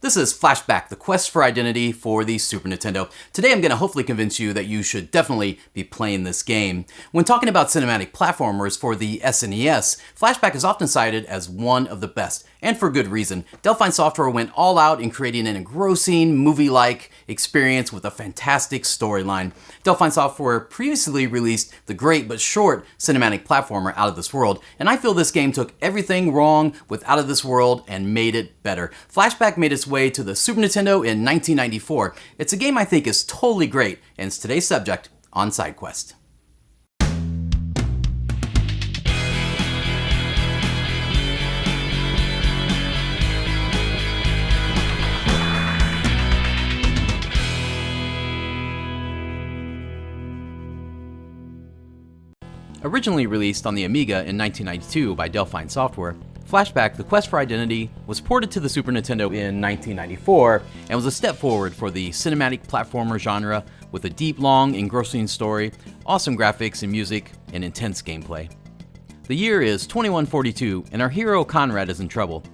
This is Flashback, the quest for identity for the Super Nintendo. Today I'm going to hopefully convince you that you should definitely be playing this game. When talking about cinematic platformers for the SNES, Flashback is often cited as one of the best, and for good reason. Delphine Software went all out in creating an engrossing, movie-like experience with a fantastic storyline. Delphine Software previously released the great but short cinematic platformer Out of This World, and I feel this game took everything wrong with Out of This World and made it better. Flashback made its way to the Super Nintendo in 1994. It's a game I think is totally great, and it's today's subject on SideQuest. Originally released on the Amiga in 1992 by Delphine Software, Flashback, the quest for identity, was ported to the Super Nintendo in 1994 and was a step forward for the cinematic platformer genre with a deep, long, engrossing story, awesome graphics and music, and intense gameplay. The year is 2142 and our hero Conrad is in trouble.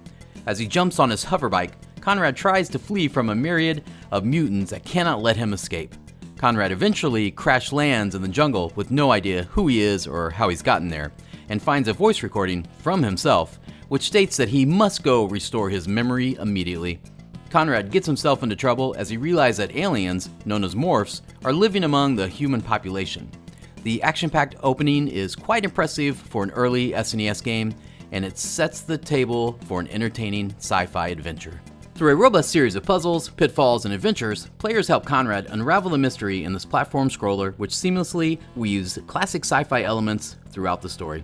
As he jumps on his hoverbike, Conrad tries to flee from a myriad of mutants that cannot let him escape. Conrad eventually crash lands in the jungle with no idea who he is or how he's gotten there, and finds a voice recording from himself, which states that he must go restore his memory immediately. Conrad gets himself into trouble as he realizes that aliens, known as morphs, are living among the human population. The action-packed opening is quite impressive for an early SNES game, and it sets the table for an entertaining sci-fi adventure. Through a robust series of puzzles, pitfalls, and adventures, players help Conrad unravel the mystery in this platform scroller which seamlessly weaves classic sci-fi elements throughout the story.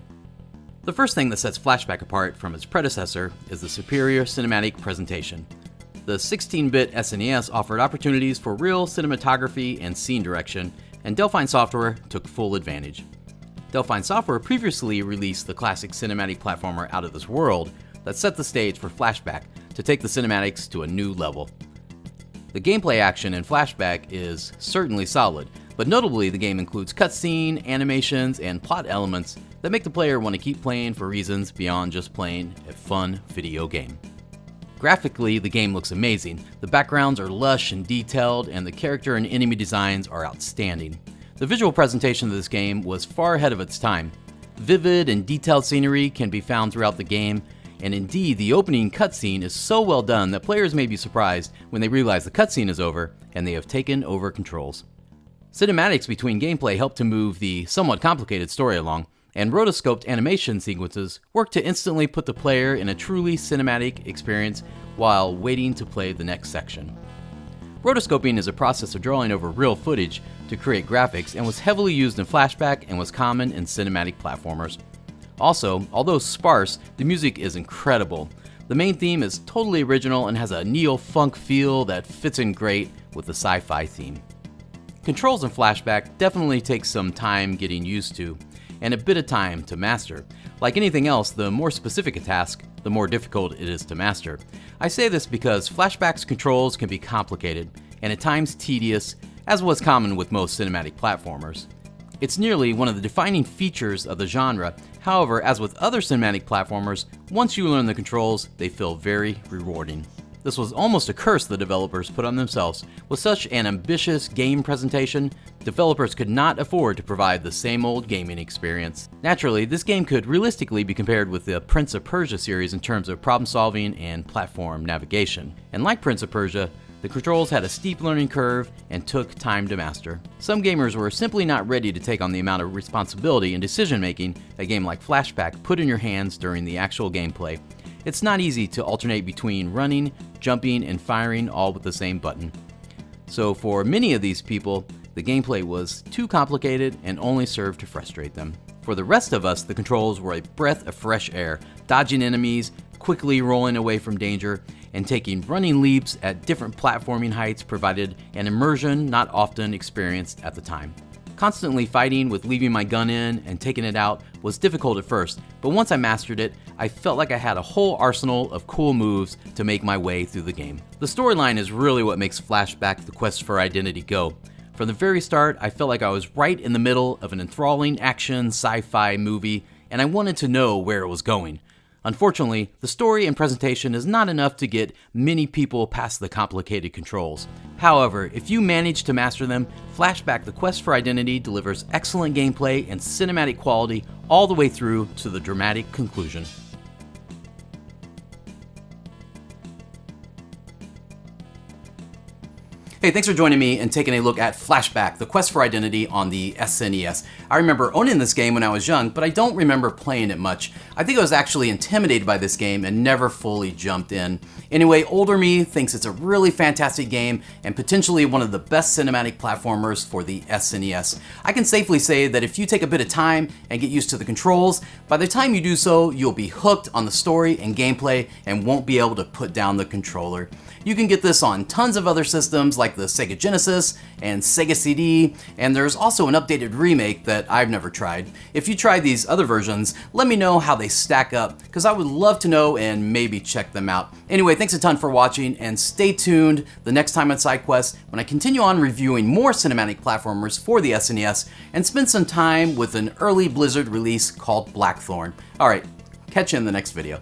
The first thing that sets Flashback apart from its predecessor is the superior cinematic presentation. The 16-bit SNES offered opportunities for real cinematography and scene direction, and Delphine Software took full advantage. Delphine Software previously released the classic cinematic platformer Out of This World that set the stage for Flashback to take the cinematics to a new level. The gameplay action in Flashback is certainly solid, but notably the game includes cutscene, animations, and plot elements that make the player want to keep playing for reasons beyond just playing a fun video game. Graphically, the game looks amazing. The backgrounds are lush and detailed, and the character and enemy designs are outstanding. The visual presentation of this game was far ahead of its time. Vivid and detailed scenery can be found throughout the game, and indeed, the opening cutscene is so well done that players may be surprised when they realize the cutscene is over and they have taken over controls. Cinematics between gameplay help to move the somewhat complicated story along, and rotoscoped animation sequences work to instantly put the player in a truly cinematic experience while waiting to play the next section. Rotoscoping is a process of drawing over real footage to create graphics and was heavily used in Flashback and was common in cinematic platformers. Also, although sparse, the music is incredible. The main theme is totally original and has a neo-funk feel that fits in great with the sci-fi theme. Controls in Flashback definitely take some time getting used to, and a bit of time to master. Like anything else, the more specific a task, the more difficult it is to master. I say this because Flashback's controls can be complicated, and at times tedious, as was common with most cinematic platformers. It's nearly one of the defining features of the genre. However, as with other cinematic platformers, once you learn the controls, they feel very rewarding. This was almost a curse the developers put on themselves. With such an ambitious game presentation, developers could not afford to provide the same old gaming experience. Naturally, this game could realistically be compared with the Prince of Persia series in terms of problem solving and platform navigation. And like Prince of Persia, the controls had a steep learning curve and took time to master. Some gamers were simply not ready to take on the amount of responsibility and decision-making a game like Flashback put in your hands during the actual gameplay. It's not easy to alternate between running, jumping, and firing all with the same button. So for many of these people, the gameplay was too complicated and only served to frustrate them. For the rest of us, the controls were a breath of fresh air, dodging enemies, quickly rolling away from danger, and taking running leaps at different platforming heights provided an immersion not often experienced at the time. Constantly fighting with leaving my gun in and taking it out was difficult at first, but once I mastered it, I felt like I had a whole arsenal of cool moves to make my way through the game. The storyline is really what makes Flashback the quest for identity go. From the very start, I felt like I was right in the middle of an enthralling action sci-fi movie, and I wanted to know where it was going. Unfortunately, the story and presentation is not enough to get many people past the complicated controls. However, if you manage to master them, Flashback: The Quest for Identity delivers excellent gameplay and cinematic quality all the way through to the dramatic conclusion. Hey, thanks for joining me and taking a look at Flashback: The Quest for Identity on the SNES. I remember owning this game when I was young, but I don't remember playing it much. I think I was actually intimidated by this game and never fully jumped in. Anyway, older me thinks it's a really fantastic game and potentially one of the best cinematic platformers for the SNES. I can safely say that if you take a bit of time and get used to the controls, by the time you do so, you'll be hooked on the story and gameplay and won't be able to put down the controller. You can get this on tons of other systems like the Sega Genesis and Sega CD, and there's also an updated remake that I've never tried. If you tried these other versions, let me know how they stack up, because I would love to know and maybe check them out. Anyway, thanks a ton for watching, and stay tuned the next time on SideQuest when I continue on reviewing more cinematic platformers for the SNES and spend some time with an early Blizzard release called Blackthorn. Alright, catch you in the next video.